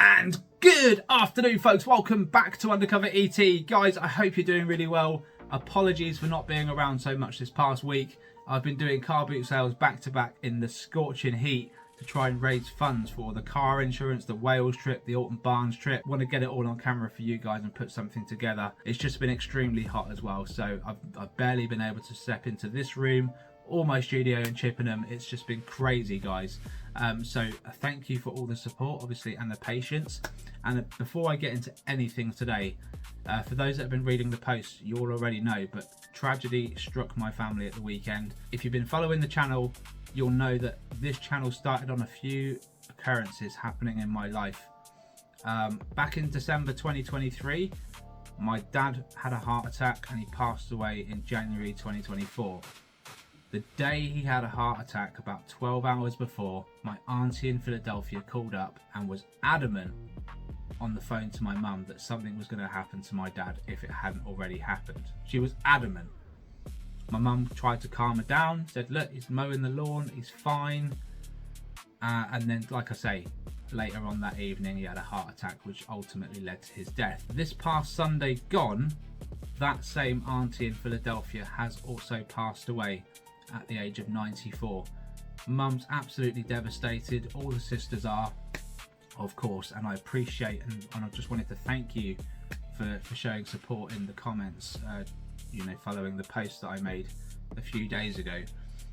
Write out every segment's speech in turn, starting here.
And good afternoon, folks. Welcome back to UndercoverET. Guys, I hope you're doing really well. Apologies for not being around so much this past week. I've been doing car boot sales back to back in the scorching heat to try and raise funds for the car insurance, the Wales trip, the Alton Barnes trip. Want to get it all on camera for you guys and put something together. It's just been extremely hot as well, so I've barely been able to step into this room or my studio in Chippenham. It's just been crazy, guys. So thank you for all the support, obviously, and the patience. And before I get into anything today, for those that have been reading the posts, you all already know, but tragedy struck my family at the weekend. If you've been following the channel, you'll know that this channel started on a few occurrences happening in my life. Back in December 2023, my dad had a heart attack and he passed away in January 2024. The day he had a heart attack, about 12 hours before, my auntie in Philadelphia called up and was adamant on the phone to my mum that something was going to happen to my dad if it hadn't already happened. She was adamant. My mum tried to calm her down, said, look, he's mowing the lawn, he's fine. And then, like I say, later on that evening, he had a heart attack, which ultimately led to his death. This past Sunday gone, that same auntie in Philadelphia has also passed away at the age of 94. Mum's absolutely devastated. All the sisters are, of course, and I appreciate and I just wanted to thank you for showing support in the comments, you know, following the post that I made a few days ago.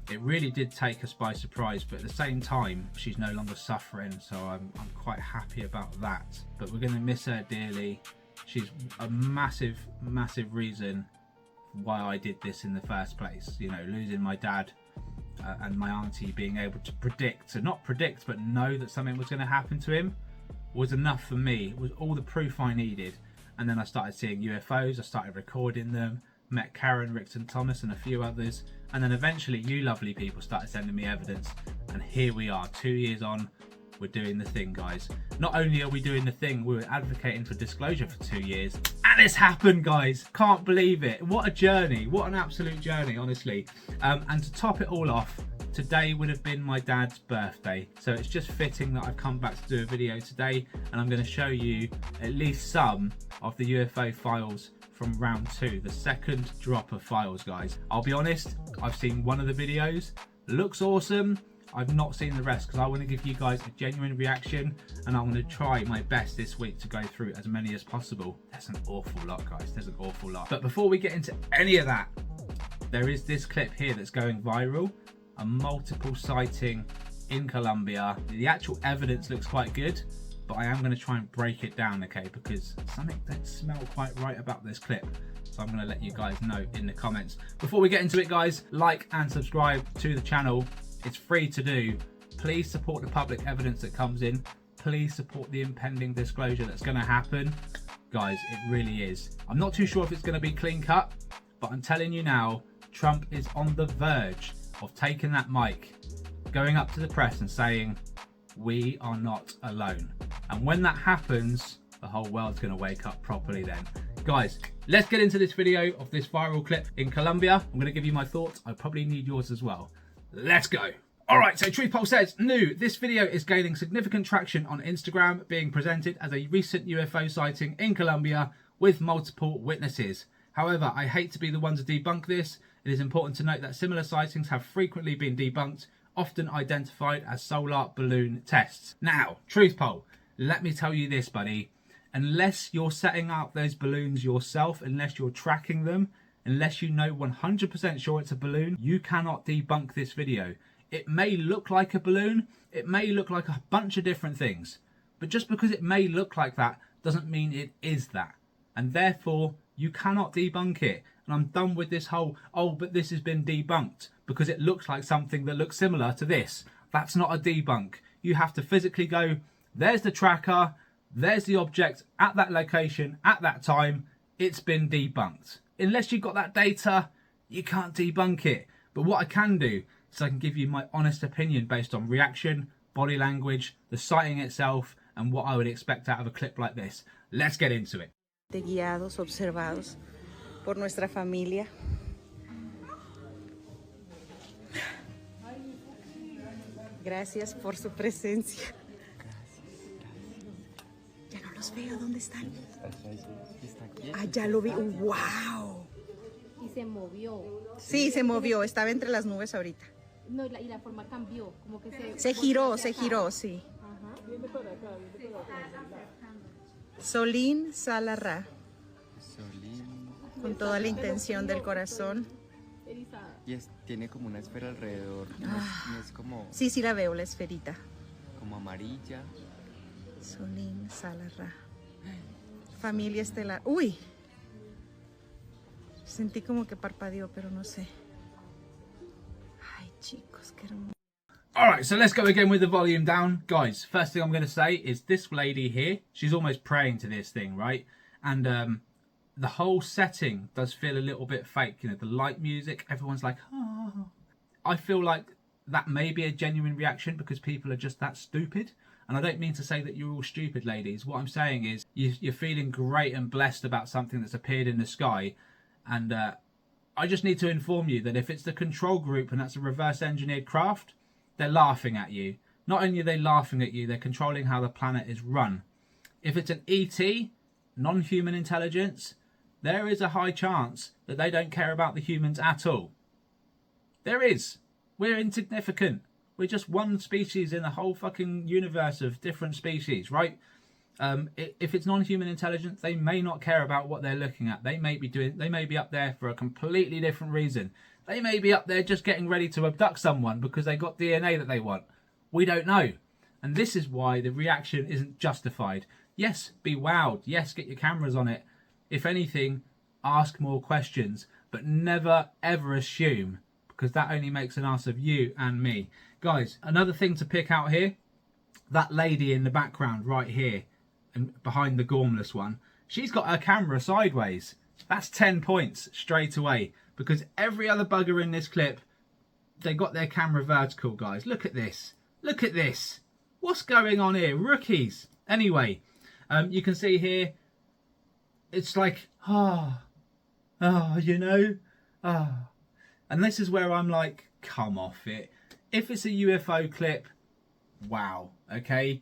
It really did take us by surprise, but at the same time, she's no longer suffering, so I'm quite happy about that. But we're going to miss her dearly. She's a massive reason why I did this in the first place. You know, losing my dad and my auntie being able to predict, so not predict, but know that something was going to happen to him was enough for me. It was all the proof I needed. And then I started seeing UFOs, I started recording them, met Karen, Rickson Thomas and a few others, and then eventually you lovely people started sending me evidence, and here we are 2 years on. We're doing the thing, guys. Not only are we doing the thing, we were advocating for disclosure for 2 years, and it's happened, guys. Can't believe it. What a journey. What an absolute journey, honestly. And to top it all off, today would have been my dad's birthday, so it's just fitting that I've come back to do a video today, and I'm going to show you at least some of the UFO files from round 2, the second drop of files, guys. I'll be honest, I've seen one of the videos, looks awesome. I've not seen the rest because I want to give you guys a genuine reaction, and I'm going to try my best this week to go through as many as possible. There's an awful lot, guys. There's an awful lot. But before we get into any of that, there is this clip here that's going viral, a multiple sighting in Colombia. The actual evidence looks quite good, but I am going to try and break it down, okay, because something doesn't smell quite right about this clip. So I'm going to let you guys know in the comments. Before we get into it, guys, like and subscribe to the channel. It's free to do. Please support the public evidence that comes in. Please support the impending disclosure that's going to happen. Guys, it really is. I'm not too sure if it's going to be clean cut, but I'm telling you now, Trump is on the verge of taking that mic, going up to the press and saying, we are not alone. And when that happens, the whole world's going to wake up properly then. Guys, let's get into this video of this viral clip in Colombia. I'm going to give you my thoughts. I probably need yours as well. Let's go. All right, so Truth Poll says, new, this video is gaining significant traction on Instagram, being presented as a recent UFO sighting in Colombia with multiple witnesses. However, I hate to be the one to debunk this. It is important to note that similar sightings have frequently been debunked, often identified as solar balloon tests. Now, Truth Poll, let me tell you this, buddy. Unless you're setting up those balloons yourself, unless you're tracking them, unless you know 100% sure it's a balloon, you cannot debunk this video. It may look like a balloon, it may look like a bunch of different things, but just because it may look like that doesn't mean it is that. And therefore, you cannot debunk it. And I'm done with this whole, oh, but this has been debunked because it looks like something that looks similar to this. That's not a debunk. You have to physically go, there's the tracker, there's the object at that location, at that time, it's been debunked. Unless you've got that data, you can't debunk it. But what I can do is I can give you my honest opinion based on reaction, body language, the sighting itself, and what I would expect out of a clip like this. Let's get into it. Guiados, observados por nuestra familia. Gracias por su presencia. los veo, ¿dónde están? Ah, ya lo vi. ¡Wow! Y se movió. Sí, se movió, estaba entre las nubes ahorita. No, y la forma cambió, como que Se giró, sí. Ajá. Solín Salarra, Solín. con toda la intención del corazón. Erizada. Y tiene como una esfera alrededor. No es como, Sí, sí la veo, la esferita. como amarilla. Solín Salarra. Familia estelar. ¡Uy! Sentí como que parpadeó, pero no sé. Ay, chicos, qué hermoso. Alright, so let's go again with the volume down. Guys, first thing I'm going to say is this lady here, she's almost praying to this thing, right? And the whole setting does feel a little bit fake. You know, the light music, everyone's like, oh. I feel like that may be a genuine reaction because people are just that stupid. And I don't mean to say that you're all stupid, ladies. What I'm saying is you're feeling great and blessed about something that's appeared in the sky. And I just need to inform you that if it's the control group and that's a reverse engineered craft, they're laughing at you. Not only are they laughing at you, they're controlling how the planet is run. If it's an ET, non-human intelligence, there is a high chance that they don't care about the humans at all. There is. We're insignificant. We're just one species in the whole fucking universe of different species, right? If it's non-human intelligence, they may not care about what they're looking at. They may be up there for a completely different reason. They may be up there just getting ready to abduct someone because they got DNA that they want. We don't know. And this is why the reaction isn't justified. Yes, be wowed. Yes, get your cameras on it. If anything, ask more questions. But never, ever assume, because that only makes an ass of you and me. Guys, another thing to pick out here, that lady in the background right here, and behind the gormless one, she's got her camera sideways. That's 10 points straight away, because every other bugger in this clip, they got their camera vertical, guys. Look at this. Look at this. What's going on here? Rookies. Anyway, you can see here, it's like, you know, and this is where I'm like, come off it. If it's a UFO clip, wow, okay?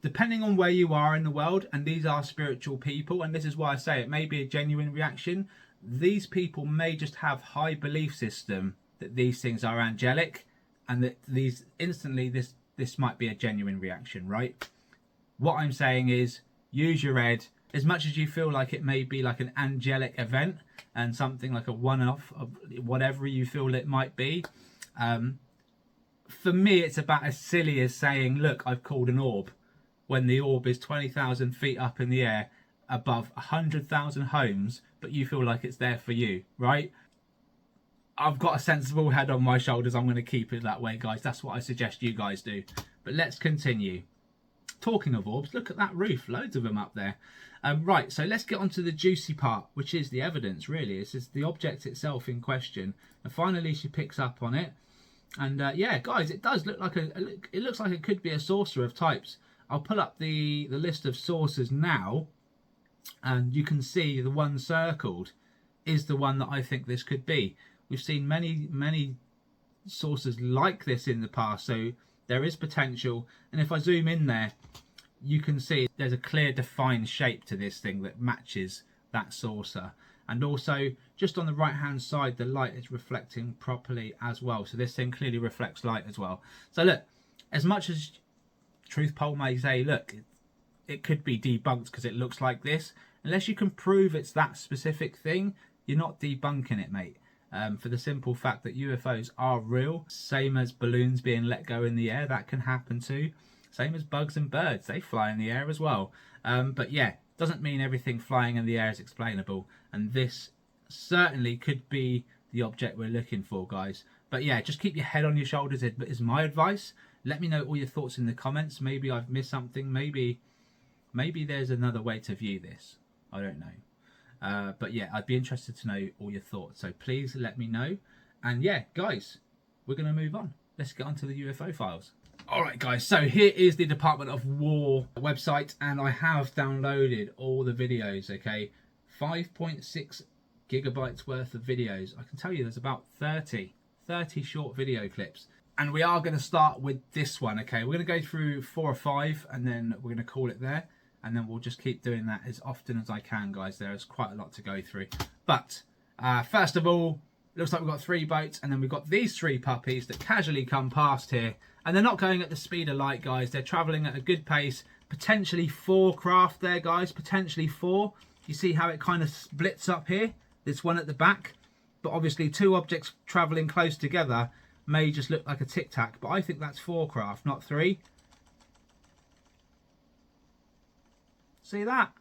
Depending on where you are in the world, and these are spiritual people, and this is why I say it may be a genuine reaction, these people may just have high belief system that these things are angelic, and that these instantly this might be a genuine reaction, right? What I'm saying is, use your head. As much as you feel like it may be like an angelic event and something like a one-off of whatever you feel it might be, for me it's about as silly as saying, look, I've called an orb, when the orb is 20,000 feet up in the air above 100,000 homes, but you feel like it's there for you, right? I've got a sensible head on my shoulders. I'm going to keep it that way, guys. That's what I suggest you guys do. But let's continue. Talking of orbs, look at that roof. Loads of them up there. Right, so let's get on to the juicy part, which is the evidence, really. This is the object itself in question. And finally, she picks up on it. And yeah, guys, it does look like it looks like it could be a saucer of types. I'll pull up the list of saucers now, and you can see the one circled is the one that I think this could be. We've seen many saucers like this in the past, so there is potential. And if I zoom in there, you can see there's a clear defined shape to this thing that matches that saucer. And also, just on the right hand side, the light is reflecting properly as well. So this thing clearly reflects light as well. So look, as much as Truth Poll may say, look, it could be debunked because it looks like this, unless you can prove it's that specific thing, you're not debunking it, mate. For the simple fact that UFOs are real, same as balloons being let go in the air, that can happen too. Same as bugs and birds, they fly in the air as well. But yeah, doesn't mean everything flying in the air is explainable. And this certainly could be the object we're looking for, guys. But yeah, just keep your head on your shoulders is my advice. Let me know all your thoughts in the comments. Maybe I've missed something. Maybe there's another way to view this. I don't know. But yeah, I'd be interested to know all your thoughts. So please let me know. And yeah, guys, we're going to move on. Let's get on to the UFO files. Alright guys, so here is the Department of War website, and I have downloaded all the videos, okay? 5.6 gigabytes worth of videos. I can tell you there's about 30 short video clips. And we are going to start with this one, okay? We're going to go through 4 or 5, and then we're going to call it there. and then we'll just keep doing that as often as I can, guys. There is quite a lot to go through. But first of all, looks like we've got 3 boats, and then we've got these 3 puppies that casually come past here, and they're not going at the speed of light, guys. They're traveling at a good pace. Potentially 4 craft there, guys, potentially 4. You see how it kind of splits up here? This one at the back, but obviously 2 objects traveling close together may just look like a tic-tac, but I think that's 4 craft, not 3. See that?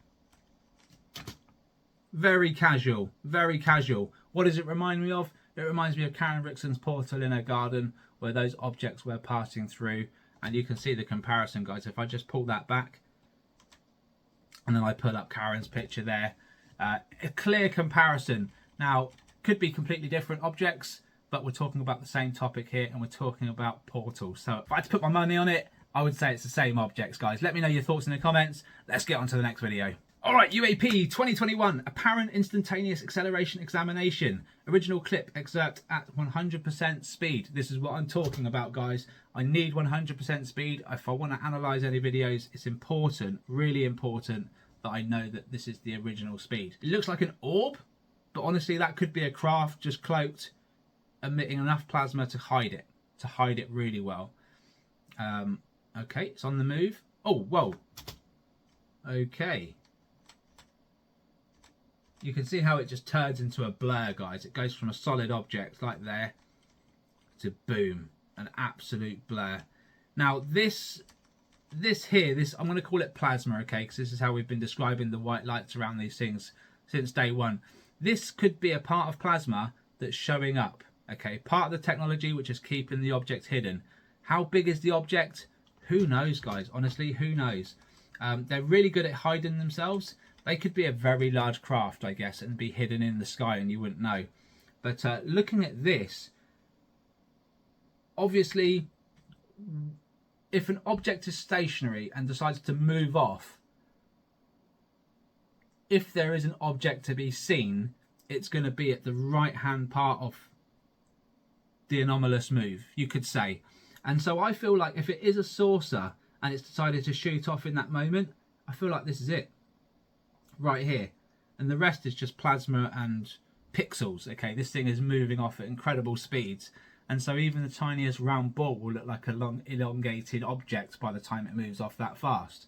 Very casual, very casual. What does it remind me of? It reminds me of Karen Rixon's portal in her garden, where those objects were passing through, and you can see the comparison, guys. If I just pull that back, and then I put up Karen's picture there, a clear comparison. Now, could be completely different objects, but we're talking about the same topic here, and we're talking about portals. So if I had to put my money on it, I would say it's the same objects, guys. Let me know your thoughts in the comments. Let's get on to the next video. All right, UAP 2021, Apparent Instantaneous Acceleration Examination. Original clip excerpt at 100% speed. This is what I'm talking about, guys. I need 100% speed. If I want to analyze any videos, it's important, really important, that I know that this is the original speed. It looks like an orb, but honestly, that could be a craft just cloaked, emitting enough plasma to hide it really well. Okay, it's on the move. Oh, whoa. Okay. You can see how it just turns into a blur, guys. It goes from a solid object like there to boom, an absolute blur. Now this here, I'm going to call it plasma, okay, because this is how we've been describing the white lights around these things since day one. This could be a part of plasma that's showing up, okay, part of the technology which is keeping the object hidden. How big is the object? Who knows, guys? Honestly, who knows? They're really good at hiding themselves. They could be a very large craft, I guess, and be hidden in the sky and you wouldn't know. But looking at this, obviously, if an object is stationary and decides to move off, if there is an object to be seen, it's going to be at the right-hand part of the anomalous move, you could say. And so I feel like if it is a saucer and it's decided to shoot off in that moment, I feel like this is it. Right here, and the rest is just plasma and pixels. Okay, this thing is moving off at incredible speeds, and so even the tiniest round ball will look like a long elongated object by the time it moves off that fast.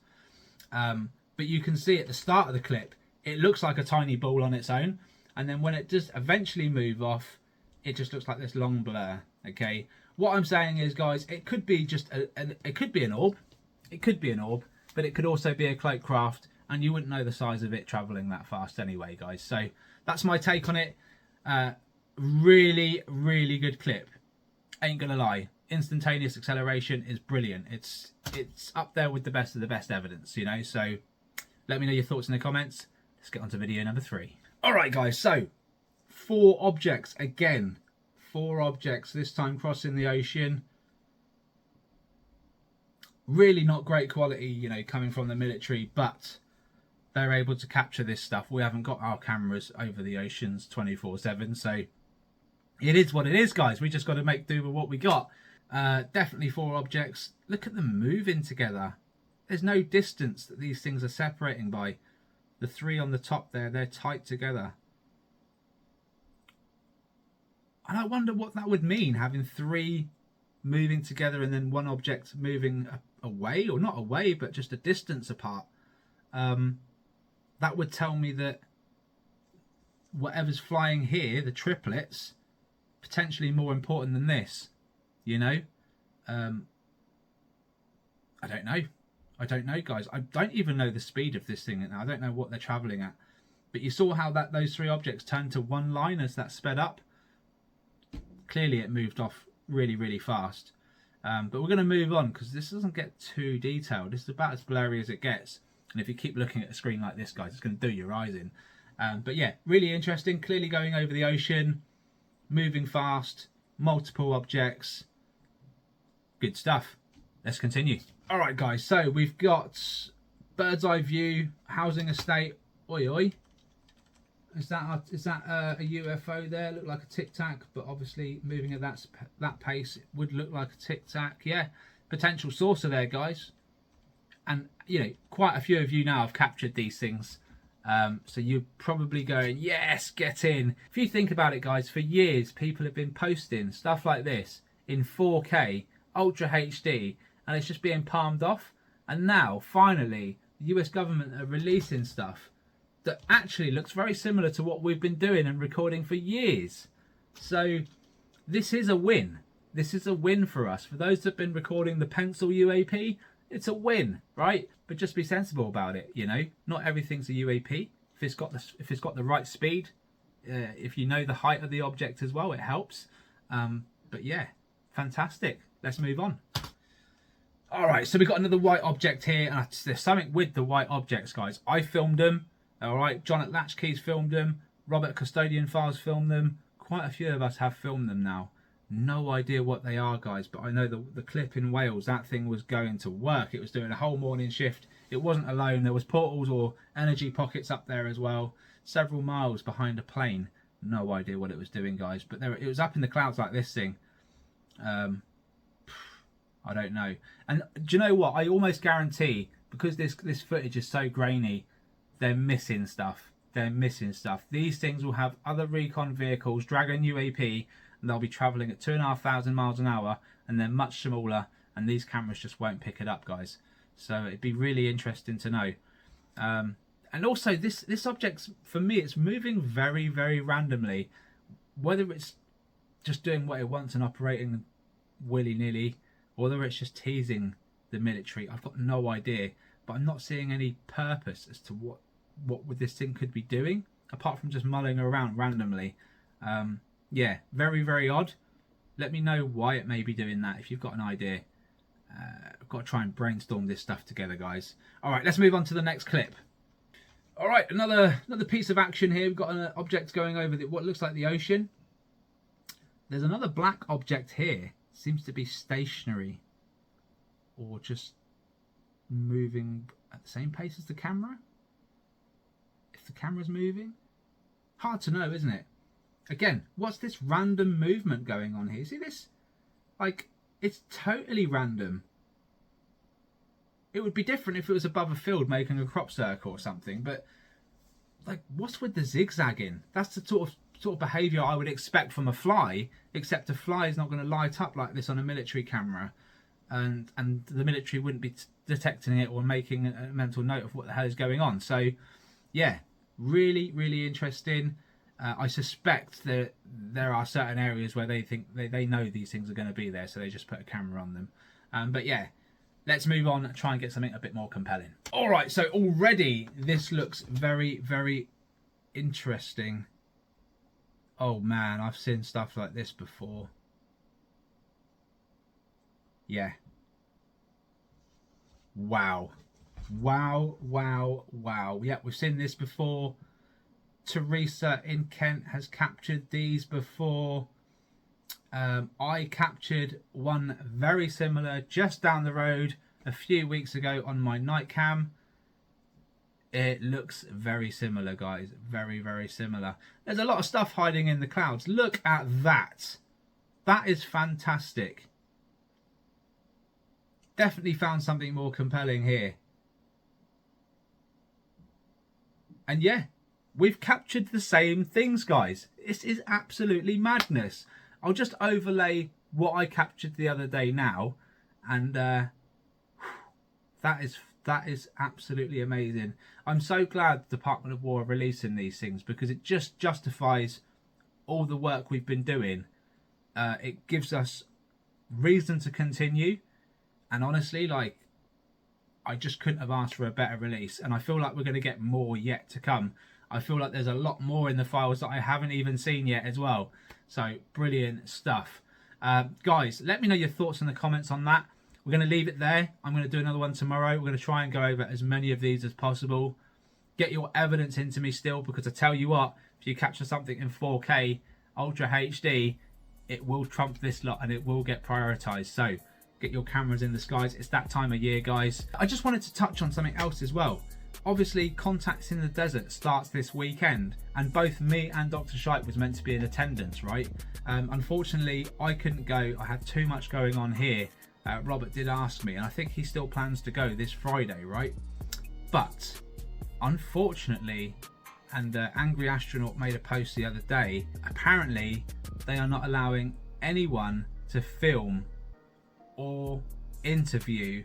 But you can see at the start of the clip it looks like a tiny ball on its own, and then when it does eventually move off, it just looks like this long blur. Okay, what I'm saying is, guys, it could be just it could be an orb, but it could also be a cloak craft, and you wouldn't know the size of it traveling that fast anyway, guys. So that's my take on it. Really, really good clip. Ain't gonna lie. Instantaneous acceleration is brilliant. It's up there with the best of the best evidence, you know. So let me know your thoughts in the comments. Let's get on to video number 3. All right, guys. So 4 objects again. 4 objects this time crossing the ocean. Really not great quality, you know, coming from the military, but they're able to capture this stuff. We haven't got our cameras over the oceans 24/7, so it is what it is, guys. We just got to make do with what we got. Definitely 4 objects. Look at them moving together. There's no distance that these things are separating by. The 3 on the top there, they're tight together. And I wonder what that would mean, having 3 moving together and then 1 object moving away, or not away, but just a distance apart. That would tell me that whatever's flying here, the triplets, potentially more important than this, you know. I don't know, guys. I don't even know the speed of this thing. I don't know what they're traveling at, but you saw how those 3 objects turned to one line as that sped up. Clearly it moved off really, really fast. But we're going to move on because this doesn't get too detailed. This is about as blurry as it gets. And if you keep looking at a screen like this, guys, it's going to do your eyes in. But yeah, really interesting. Clearly going over the ocean, moving fast, multiple objects. Good stuff. Let's continue. All right, guys. So we've got bird's eye view, housing estate. Oi, oi. Is that a UFO there? Look like a tic-tac, but obviously moving at that pace, it would look like a tic-tac. Yeah, potential saucer there, guys. And, you know, quite a few of you now have captured these things. So you're probably going, yes, get in. If you think about it, guys, for years, people have been posting stuff like this in 4K, Ultra HD, and it's just being palmed off. And now, finally, the US government are releasing stuff that actually looks very similar to what we've been doing and recording for years. So this is a win. This is a win for us. For those that have been recording the pencil UAP, it's a win, right? But just be sensible about it, you know. Not everything's a UAP. If it's got the right speed, if you know the height of the object as well, it helps. But yeah, fantastic. Let's move on. All right, so we've got another white object here, and there's something with the white objects, guys. I filmed them. All right, John at Latchkeys filmed them. Robert at Custodian Files filmed them. Quite a few of us have filmed them now. No idea what they are, guys, but I know the clip in Wales, that thing was going to work. It was doing a whole morning shift. It wasn't alone. There was portals or energy pockets up there as well, several miles behind a plane. No idea what it was doing, guys, but it was up in the clouds like this thing. I don't know. And do you know what? I almost guarantee, because this footage is so grainy, they're missing stuff. They're missing stuff. These things will have other recon vehicles, Dragon UAP, and they'll be traveling at 2,500 miles an hour, and they're much smaller, and these cameras just won't pick it up, guys. So it'd be really interesting to know. And also, this object, for me, it's moving very, very randomly. Whether it's just doing what it wants and operating willy-nilly, or whether it's just teasing the military, I've got no idea. But I'm not seeing any purpose as to what this thing could be doing, apart from just mulling around randomly. Yeah, very, very odd. Let me know why it may be doing that if you've got an idea. I've got to try and brainstorm this stuff together, guys. All right, let's move on to the next clip. All right, another piece of action here. We've got an object going over what looks like the ocean. There's another black object here. Seems to be stationary, or just moving at the same pace as the camera. If the camera's moving, hard to know, isn't it? Again, what's this random movement going on here? See this? Like, it's totally random. It would be different if it was above a field making a crop circle or something, but like, what's with the zigzagging? That's the sort of behaviour I would expect from a fly, except a fly is not going to light up like this on a military camera, and the military wouldn't be detecting it or making a mental note of what the hell is going on. So yeah, really, really interesting. I suspect that there are certain areas where they think they know these things are going to be there, so they just put a camera on them. But yeah, let's move on and try and get something a bit more compelling. All right, so already this looks very, very interesting. Oh man, I've seen stuff like this before. Yeah. Wow. Wow, wow, wow. Yeah, we've seen this before. Teresa in Kent has captured these before. I captured one very similar just down the road a few weeks ago on my night cam. It looks very similar, guys. Very, very similar. There's a lot of stuff hiding in the clouds. Look at that. That is fantastic. Definitely found something more compelling here. And yeah, we've captured the same things, guys. This is absolutely madness. I'll just overlay what I captured the other day now, and that is absolutely amazing. I'm so glad the Department of War are releasing these things, because it just justifies all the work we've been doing. It gives us reason to continue, and honestly, like, I just couldn't have asked for a better release, and I feel like we're going to get more yet to come. I feel like there's a lot more in the files that I haven't even seen yet as well. So brilliant stuff. Guys, let me know your thoughts in the comments on that. We're going to leave it there. I'm going to do another one tomorrow. We're going to try and go over as many of these as possible. Get your evidence into me still, because I tell you what, if you capture something in 4K, Ultra HD, it will trump this lot and it will get prioritized. So get your cameras in the skies. It's that time of year, guys. I just wanted to touch on something else as well. Obviously, Contacts in the Desert starts this weekend, and both me and Dr. Shite was meant to be in attendance, right? Unfortunately, I couldn't go. I had too much going on here, Robert did ask me, and I think he still plans to go this Friday, right? But unfortunately, and Angry Astronaut made a post the other day, apparently they are not allowing anyone to film or interview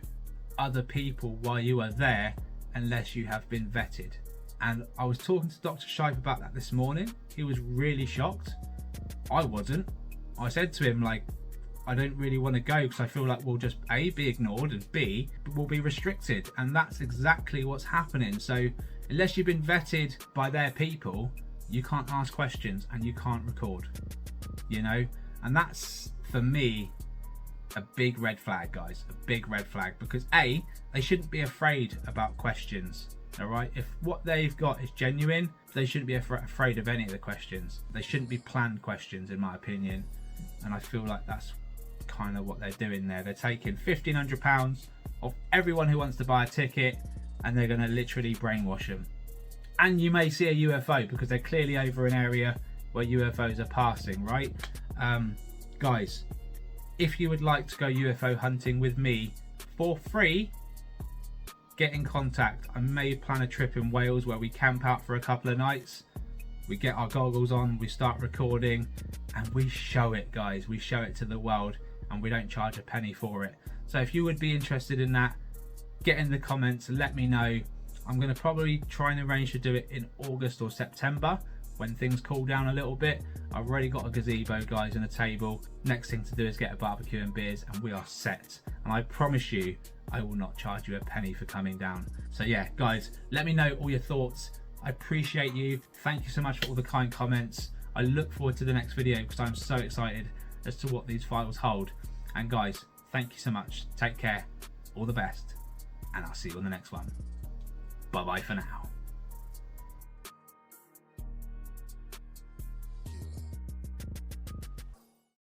other people while you are there unless you have been vetted. And I was talking to Dr. Shipe about that this morning. He was really shocked. I wasn't. I said to him, like, I don't really want to go because I feel like we'll just A, be ignored, and B, we'll be restricted. And that's exactly what's happening. So unless you've been vetted by their people, you can't ask questions and you can't record, you know? And that's, for me, a big red flag, guys. A big red flag, because A, they shouldn't be afraid about questions. All right, if what they've got is genuine, they shouldn't be afraid of any of the questions. They shouldn't be planned questions, in my opinion. And I feel like that's kind of what they're doing there. They're taking £1,500 off everyone who wants to buy a ticket, and they're going to literally brainwash them. And you may see a UFO because they're clearly over an area where UFOs are passing, right? Guys, if you would like to go UFO hunting with me for free, get in contact. I may plan a trip in Wales where we camp out for a couple of nights. We get our goggles on, we start recording, and we show it, guys. We show it to the world, and we don't charge a penny for it. So if you would be interested in that, get in the comments and let me know. I'm going to probably try and arrange to do it in August or September when things cool down a little bit. I've already got a gazebo, guys, and a table. Next thing to do is get a barbecue and beers, and we are set. And I promise you, I will not charge you a penny for coming down. So yeah, guys, let me know all your thoughts. I appreciate you. Thank you so much for all the kind comments. I look forward to the next video because I'm so excited as to what these files hold. And guys, thank you so much. Take care. All the best. And I'll see you on the next one. Bye bye for now.